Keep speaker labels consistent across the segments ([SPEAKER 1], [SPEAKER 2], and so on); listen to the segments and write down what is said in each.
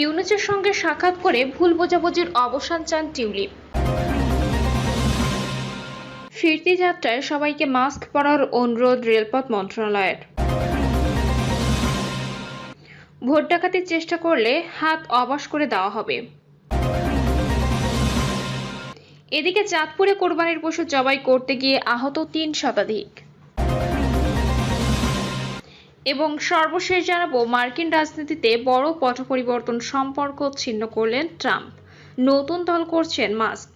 [SPEAKER 1] ইউনূসের সঙ্গে সাক্ষাৎ করে ভুল বোঝাবুঝির অবসান চান টিউলিপ। ফিরতি যাত্রায় সবাইকে মাস্ক পরার অনুরোধ রেলপথ মন্ত্রণালয়ের। ভোট ডাকাতির চেষ্টা করলে হাত অবশ করে দেওয়া হবে। এদিকে চাঁদপুরে কোরবানির পশু জবাই করতে গিয়ে আহত ৩ শতাধিক। এবং সর্বশেষ জানাবো, মার্কিন রাজনীতিতে বড় পট পরিবর্তন, সম্পর্ক ছিন্ন করলেন ট্রাম্প, নতুন দল করছেন মাস্ক।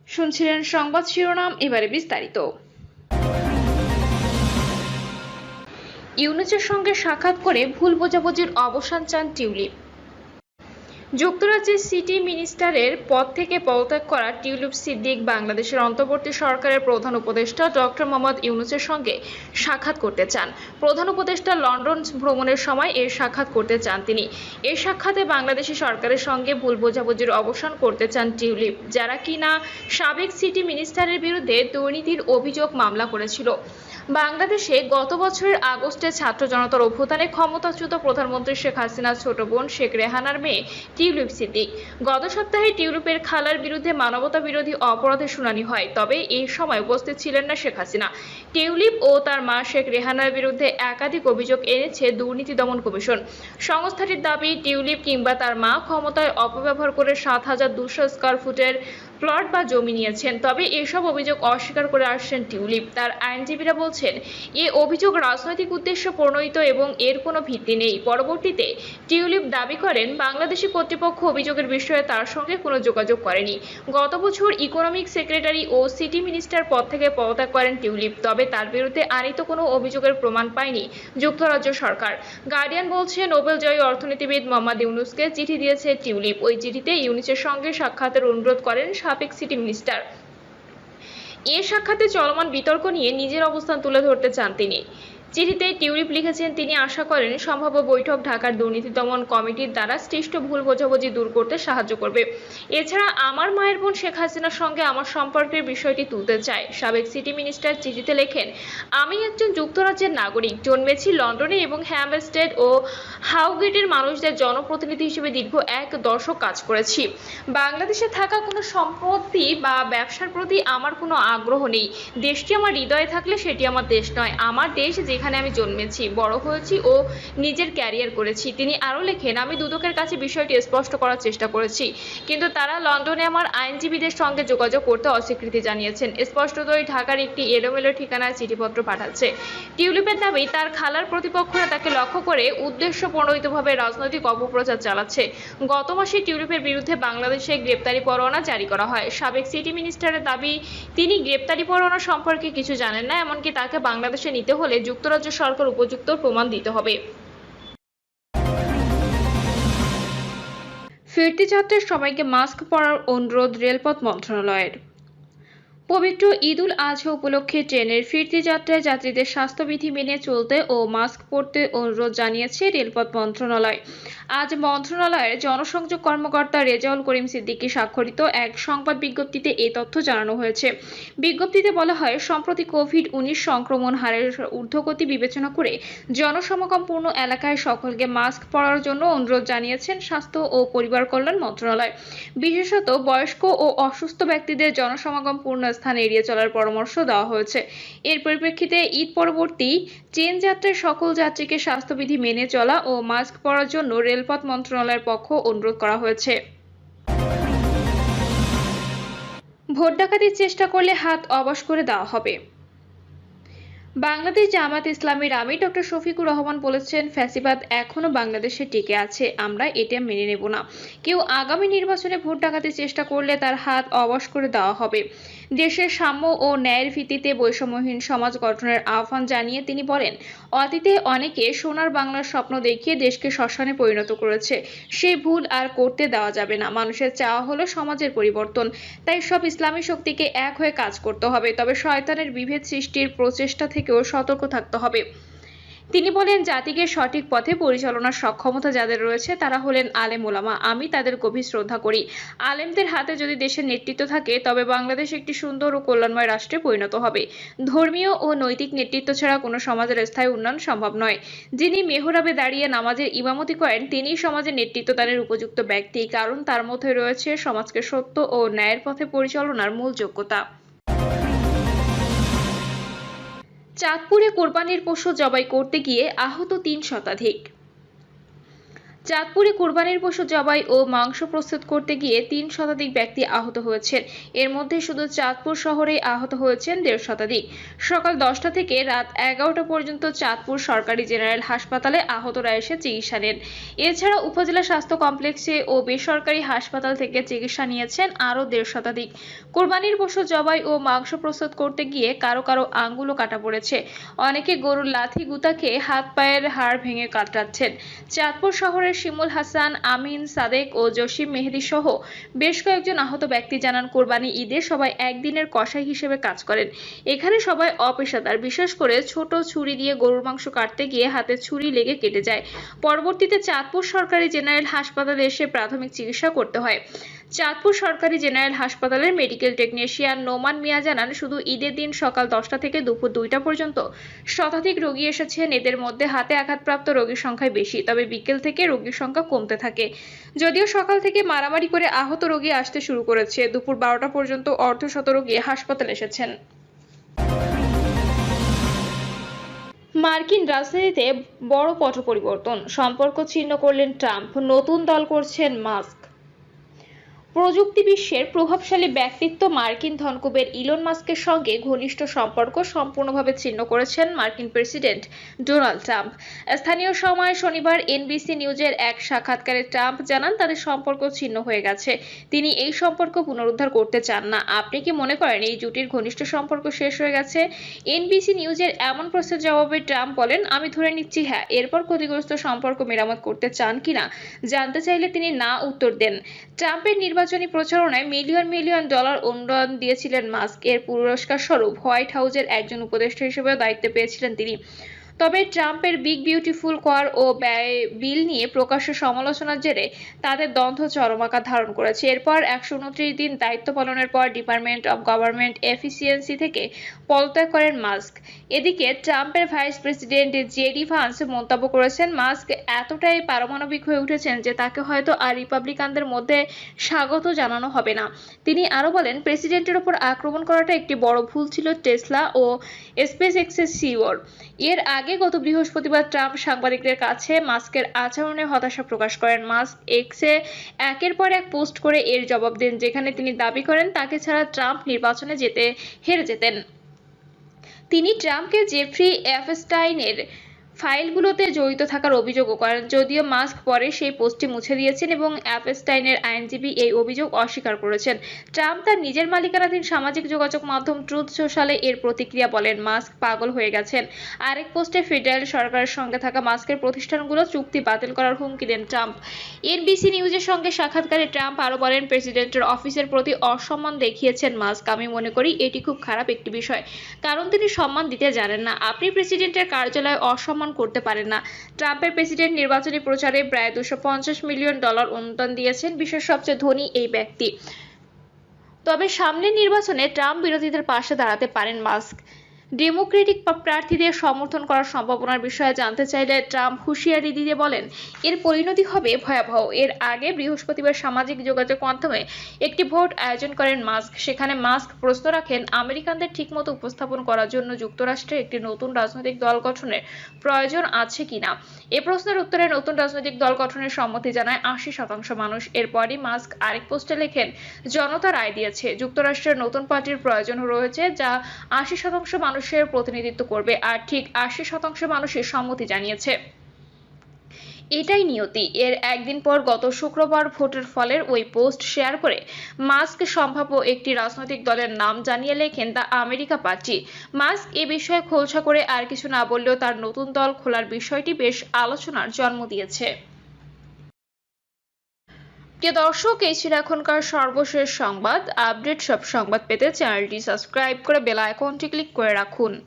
[SPEAKER 1] শুনছিলেন সংবাদ শিরোনাম, এবারে বিস্তারিত। ইউনূসের সঙ্গে সাক্ষাৎ করে ভুল বোঝাবুঝির অবসান চান টিউলিপ। যুক্তরাজ্যের সিটি মিনিস্টারের পদ থেকে পদত্যাগ করা টিউলিপ সিদ্দিক বাংলাদেশের অন্তর্বর্তী সরকারের প্রধান উপদেষ্টা ডক্টর মোহাম্মদ ইউনূসের সঙ্গে সাক্ষাৎ করতে চান। প্রধান উপদেষ্টা লন্ডন ভ্রমণের সময় এর সাক্ষাৎ করতে চান তিনি। এই সাক্ষাতে বাংলাদেশি সরকারের সঙ্গে ভুল বোঝাবুঝির অবসান করতে চান টিউলিপ, যারা কিনা সাবেক সিটি মিনিস্টারের বিরুদ্ধে দুর্নীতির অভিযোগ মামলা করেছিল। বাংলাদেশে গত বছরের আগস্টে ছাত্র জনতার অভ্যুত্থানে ক্ষমতাচ্যুত প্রধানমন্ত্রী শেখ হাসিনার ছোট বোন শেখ রেহানার মেয়ে টিউলিপ সিদ্দিক। গত সপ্তাহে টিউলিপের খালার বিরুদ্ধে মানবতা বিরোধী অপরাধের শুনানি হয়, তবে এই সময় উপস্থিত ছিলেন না শেখ হাসিনা। টিউলিপ ও তার মা শেখ রেহানার বিরুদ্ধে একাধিক অভিযোগ এনেছে দুর্নীতি দমন কমিশন। সংস্থাটির দাবি, টিউলিপ কিংবা তার মা ক্ষমতায় অপব্যবহার করে ৭,২০০ স্কয়ার ফুটের প্লট বা জমি নিয়েছেন, তবে এসব অভিযোগ অস্বীকার করে আসছেন টিউলিপ। তার আইনজীবীরা বলছেন, এ অভিযোগ রাজনৈতিক উদ্দেশ্য প্রণোদিত এবং এর কোনো ভিত্তি নেই। পরবর্তীতে টিউলিপ দাবি করেন, বাংলাদেশি কর্তৃপক্ষ অভিযোগের বিষয়ে তার সঙ্গে কোনো যোগাযোগ করেনি। গত বছর ইকোনমিক সেক্রেটারি ও সিটি মিনিস্টার পদ থেকে পদত্যাগ করেন টিউলিপ, তবে তার বিরুদ্ধে আনিত কোনো অভিযোগের প্রমাণ পায়নি যুক্তরাজ্য সরকার। গার্ডিয়ান বলছে, নোবেলজয়ী অর্থনীতিবিদ মোহাম্মদ ইউনূসকে চিঠি দিয়েছে টিউলিপ। ওই চিঠিতে ইউনূসের সঙ্গে সাক্ষাতের অনুরোধ করেন সাবেক সিটি মিনিস্টার। এ সাক্ষাতে চলমান বিতর্ক নিয়ে নিজের অবস্থান তুলে ধরতে চান তিনি। চিঠিতে টিউলিপ লিখেছেন, তিনি আশা করেন সম্ভাব্য বৈঠক ঢাকার দুর্নীতি দমন কমিটির দ্বারা সৃষ্ট ভুল বোঝাবুঝি দূর করতে সাহায্য করবে। এছাড়া আমার মায়ের বোন শেখ হাসিনার সঙ্গে আমার সম্পর্কের বিষয়টি তুলতে চায়। সাবেক সিটি মিনিস্টার চিঠিতে লেখেন, আমি একজন যুক্তরাজ্যের নাগরিক, জন্মেছি লন্ডনে এবং হ্যামস্টেড ও হাউগেটের মানুষদের জনপ্রতিনিধি হিসেবে দীর্ঘ ১ দশক কাজ করেছি। বাংলাদেশে থাকা কোনো সম্পত্তি বা ব্যবসার প্রতি আমার কোনো আগ্রহ নেই। দেশটি আমার হৃদয়ে থাকলে সেটি আমার দেশ নয়। আমার দেশ যেখানে আমি জন্মেছি, বড় হয়েছি ও নিজের ক্যারিয়ার করেছি। তিনি আরও লেখেন, আমি দুদকের কাছে বিষয়টি স্পষ্ট করার চেষ্টা করেছি, কিন্তু তারা লন্ডনে আমার আইনজীবীদের সঙ্গে যোগাযোগ করতে অস্বীকৃতি জানিয়েছেন। স্পষ্টতই ঢাকার একটি এলোমেলো ঠিকানায় চিঠিপত্র পাঠাচ্ছে। টিউলিপের দাবি, তার খালার প্রতিপক্ষরা তাকে লক্ষ্য করে উদ্দেশ্য প্রণোদিতভাবে রাজনৈতিক অপপ্রচার চালাচ্ছে। গত মাসে টিউলিপের বিরুদ্ধে বাংলাদেশে গ্রেপ্তারি পরোয়ানা জারি করা হয়। সাবেক সিটি মিনিস্টারের দাবি, তিনি গ্রেপ্তারি পরোয়ানা সম্পর্কে কিছু জানেন না, এমনকি তাকে বাংলাদেশে নিতে হলে যুক্তরাজ্য সরকার উপযুক্ত প্রমাণ দিতে হবে। ফিরতি যাত্রায় সবাইকে মাস্ক পরার অনুরোধ রেলপথ মন্ত্রণালয়ের। পবিত্র ঈদুল আজহা উপলক্ষে ট্রেনের ফিরতি যাত্রায় যাত্রীদের স্বাস্থ্যবিধি মেনে চলতে ও মাস্ক পরতে অনুরোধ জানিয়েছে রেলপথ মন্ত্রণালয়। আজ মন্ত্রণালয়ের জনসংযোগ কর্মকর্তা রেজাউল করিম সিদ্দিকী স্বাক্ষরিত এক সংবাদ বিজ্ঞপ্তিতে এই তথ্য জানানো হয়েছে। বিজ্ঞপ্তিতে বলা হয়, সম্প্রতি কোভিড-19 সংক্রমণ হারের ঊর্ধ্বগতি বিবেচনা করে জনসমাগমপূর্ণ এলাকায় সকলকে মাস্ক পরার জন্য অনুরোধ জানিয়েছেন স্বাস্থ্য ও পরিবার কল্যাণ মন্ত্রণালয়। বিশেষত বয়স্ক ও অসুস্থ ব্যক্তিদের জনসমাগমপূর্ণ স্থান এড়িয়ে চলার পরামর্শ দেওয়া হয়েছে। এর পরিপ্রেক্ষিতে ঈদ পরবর্তী ট্রেন যাত্রায় সকল যাত্রীকে স্বাস্থ্যবিধি মেনে চলা ও মাস্ক পরার জন্য রেলপথ মন্ত্রণালয়ের পক্ষ অনুরোধ করা হয়েছে। ভোট ডাকাতির চেষ্টা করলে হাত অবশ করে দেওয়া হবে। বাংলাদেশ জামায়াত ইসলামীর আমির ডক্টর শফিকুর রহমান বলেছেন, ফ্যাসিবাদ এখনো বাংলাদেশে টিকে আছে, আমরা এটা মেনে নেব না। কেউ আগামী নির্বাচনে ভোট ডাকাতির চেষ্টা করলে তার হাত অবশ করে দেওয়া হবে। দেশের সাম্য ও ন্যায়ের ভিত্তিতে বৈষম্যহীন সমাজ গঠনের আহ্বান জানিয়ে তিনি বলেন, অতীতে অনেকে সোনার বাংলার স্বপ্ন দেখিয়ে দেশকে শ্মশানে পরিণত করেছে, সেই ভুল আর করতে দেওয়া যাবে না। মানুষের চাওয়া হলো সমাজের পরিবর্তন, তাই সব ইসলামী শক্তিকে এক হয়ে কাজ করতে হবে, তবে শয়তানের বিভেদ সৃষ্টির প্রচেষ্টা থেকেও সতর্ক থাকতে হবে। তিনি বলেন, জাতিকে সঠিক পথে পরিচালনার সক্ষমতা যাদের রয়েছে তারা হলেন আলেম ওলামা। আমি তাদের গভীর শ্রদ্ধা করি। আলেমদের হাতে যদি দেশের নেতৃত্ব থাকে তবে বাংলাদেশ একটি সুন্দর ও কল্যাণময় রাষ্ট্রে পরিণত হবে। ধর্মীয় ও নৈতিক নেতৃত্ব ছাড়া কোনো সমাজের স্থায়ী উন্নয়ন সম্ভব নয়। যিনি মেহরাবে দাঁড়িয়ে নামাজের ইমামতি করেন তিনিই সমাজের নেতৃত্বদানের উপযুক্ত ব্যক্তি, কারণ তার মধ্যে রয়েছে সমাজকে সত্য ও ন্যায়ের পথে পরিচালনার মূল যোগ্যতা। চাঁদপুরে কোরবানির পশু জবাই করতে গিয়ে আহত ৩ শতাধিক। চাঁদপুরে কোরবানির পশু জবাই ও মাংস প্রস্তুত করতে গিয়ে ৩ শতাধিক ব্যক্তি আহত হয়েছেন। এর মধ্যে শুধু চাঁদপুর শহরেই আহত হয়েছেন ১.৫ শতাধিক। সকাল ১০টা থেকে রাত ১১টা পর্যন্ত চাঁদপুর সরকারি জেনারেল হাসপাতালে আহতরা এসে চিকিৎসা নেন। এছাড়া উপজেলা স্বাস্থ্য কমপ্লেক্সে ও বেসরকারি হাসপাতাল থেকে চিকিৎসা নিয়েছেন আরও ১.৫ শতাধিক। কোরবানির পশু জবাই ও মাংস প্রস্তুত করতে গিয়ে কারো কারো আঙ্গুলও কাটা পড়েছে। অনেকে গরুর লাথি গুঁতা খেয়ে হাত পায়ের হাড় ভেঙে কাটাচ্ছেন। চাঁদপুর শহরের শিমুল হাসান, আমিন, সাদেক ও জসিম মেহেদী সহ বেশ কয়েকজন আহত ব্যক্তি জানান, কোরবানি ঈদে সবাই একদিনের কসাই হিসেবে কাজ করেন। এখানে সবাই অপেশাদার। বিশেষ করে ছোট ছুরি দিয়ে গরুর মাংস কাটতে গিয়ে হাতে ছুরি লেগে কেটে যায়। পরবর্তীতে চাঁদপুর সরকারি জেনারেল হাসপাতালে এসে প্রাথমিক চিকিৎসা করতে হয়। চাঁদপুর সরকারি জেনারেল হাসপাতালের মেডিকেল টেকনিশিয়ান নোমান মিয়া জানান, শুধু ঈদের দিন সকাল 10টা থেকে দুপুর 2টা পর্যন্ত শতাধিক রোগী এসেছেন। এদের মধ্যে হাতে আঘাতপ্রাপ্ত রোগীর সংখ্যা বেশি, তবে বিকেল থেকে রোগীর সংখ্যা কমতে থাকে। যদিও সকাল থেকে মারামারি করে আহত রোগী আসতে শুরু করেছে। দুপুর 12টা পর্যন্ত অর্ধশত রোগী হাসপাতালে এসেছেন। মার্কিন রাজনীতিতে বড় পট পরিবর্তন, সম্পর্ক ছিন্ন করলেন ট্রাম্প, নতুন দল করছেন মাস্ক। প্রযুক্তি বিশ্বের প্রভাবশালী ব্যক্তিত্ব মার্কিন ধনকুবের ইলন মাস্কের সঙ্গে ঘনিষ্ঠ সম্পর্ক সম্পূর্ণভাবে ছিন্ন করেছেন মার্কিন প্রেসিডেন্ট ডোনাল্ড ট্রাম্প। স্থানীয় সময় শনিবার এনবিসি নিউজের এক সাক্ষাৎকারে ট্রাম্প জানান, তাদের সম্পর্ক ছিন্ন হয়ে গেছে। তিনি এই সম্পর্ক পুনরুদ্ধার করতে চান না। আপনি কি মনে করেন এই জুটির ঘনিষ্ঠ সম্পর্ক শেষ হয়ে গেছে? এনবিসি নিউজের এমন প্রশ্নের জবাবে ট্রাম্প বলেন, আমি ধরে নিচ্ছি হ্যাঁ। এরপর ক্ষতিগ্রস্ত সম্পর্ক মেরামত করতে চান কিনা জানতে চাইলে তিনি না উত্তর দেন। ট্রাম্পের নির্বাচনী প্রচারণায় মিলিয়ন মিলিয়ন ডলার অনুদান দিয়েছিলেন মাস্ক। এর পুরস্কার স্বরূপ হোয়াইট হাউসের একজন উপদেষ্টা হিসেবেও দায়িত্ব পেয়েছিলেন তিনি। তবে ট্রাম্পের বিগ বিউটিফুল কর ও ব্যয় বিল নিয়ে প্রকাশ্য সমালোচনার জেরে তাদের দ্বন্দ্ব চরম আকার ধারণ করেছে। এরপর 129 দিন দায়িত্ব পালনের পর ডিপার্টমেন্ট অব গভর্নমেন্ট এফিসিয়েন্সি থেকে পদত্যাগ করেন মাস্ক। এদিকে ট্রাম্পের ভাইস প্রেসিডেন্ট জেডি ভান্স মন্তব্য করেছেন, মাস্ক এতটাই পারমাণবিক হয়ে উঠেছেন যে তাকে হয়তো আর রিপাবলিকানদের মধ্যে স্বাগত জানানো হবে না। তিনি আরও বলেন, প্রেসিডেন্টের ওপর আক্রমণ করাটা একটি বড় ভুল ছিল টেসলা ও স্পেস এক্সের সিইওর। এর আগে গত বৃহস্পতিবার ট্রাম্প সাংবাদিকদের কাছে মাস্কের আচরণে হতাশা প্রকাশ করেন। মাস্ক এক্সে একের পর এক পোস্ট করে এর জবাব দেন, যেখানে তিনি দাবি করেন তাকে ছাড়া ট্রাম্প নির্বাচনে হেরে যেতেন। তিনি ট্রাম্পকে জেফ্রি এপস্টাইনের ফাইলগুলোতে জড়িত থাকার অভিযোগও করেন। যদিও মাস্ক পরে সেই পোস্টটি মুছে দিয়েছেন এবং এপস্টাইনের আইনজীবী এই অভিযোগ অস্বীকার করেছেন। ট্রাম্প তার নিজের মালিকানাধীন সামাজিক যোগাযোগ মাধ্যম ট্রুথ সোশ্যালে এর প্রতিক্রিয়া বলেন, মাস্ক পাগল হয়ে গেছেন। আরেক পোস্টে ফেডারেল সরকারের সঙ্গে থাকা মাস্কের প্রতিষ্ঠানগুলো চুক্তি বাতিল করার হুমকি দেন ট্রাম্প। এনবিসি নিউজের সঙ্গে সাক্ষাৎকারে ট্রাম্প আরও বলেন, প্রেসিডেন্টের অফিসের প্রতি অসম্মান দেখিয়েছেন মাস্ক। আমি মনে করি এটি খুব খারাপ একটি বিষয়, কারণ তিনি সম্মান দিতে জানেন না। আপনি প্রেসিডেন্টের কার্যালয়ে অসম্মান করতে পারেন না। ট্রাম্পের প্রেসিডেন্ট নির্বাচনী প্রচারে প্রায় $250 মিলিয়ন অনুদান দিয়েছেন বিশ্বের সবচেয়ে ধনী এই ব্যক্তি। তবে সামনের নির্বাচনে ট্রাম্প বিরোধীদের পাশে দাঁড়াতে পারেন মাস্ক। ডেমোক্রেটিক প্রার্থীদের সমর্থন করার সম্ভাবনার বিষয়ে জানতে চাইলে ট্রাম্প হুঁশিয়ারি দিয়ে বলেন, এর পরিণতি হবে ভয়াবহ। এর আগে বৃহস্পতিবার সামাজিক যোগাযোগ মাধ্যমে একটি ভোট আয়োজন করেন মাস্ক। সেখানে মাস্ক প্রশ্ন রাখেন, আমেরিকানদের ঠিকমতো উপস্থাপন করার জন্য যুক্তরাষ্ট্রে একটি নতুন রাজনৈতিক দল গঠনের প্রয়োজন আছে কিনা। এ প্রশ্নের উত্তরে নতুন রাজনৈতিক দল গঠনের সম্মতি জানায় 80% মানুষ। এরপরই মাস্ক আরেক পোস্টে লেখেন, জনতা রায় দিয়েছে। যুক্তরাষ্ট্রের নতুন পার্টির প্রয়োজন রয়েছে যা 80% মানুষের প্রতিনিধিত্ব করবে, আর ঠিক 80% মানুষের সম্মতি জানিয়েছে। এটাই নিয়তি। এর একদিন পর গত শুক্রবার ভোটের ফলের ওই পোস্ট শেয়ার করে মাস্ক সম্ভাব্য একটি রাজনৈতিক দলের নাম জানিয়ে লেখেন, দ্য আমেরিকা পার্টি। মাস্ক এ বিষয়ে খোলসা করে আর কিছু না বললেও তার নতুন দল খোলার বিষয়টি বেশ আলোচনার জন্ম দিয়েছে। প্রিয় দর্শক, এই ছিল এখনকার সর্বশেষ সংবাদ আপডেট। সব সংবাদ পেতে চ্যানেলটি সাবস্ক্রাইব করে বেল আইকনটি ক্লিক করে রাখুন।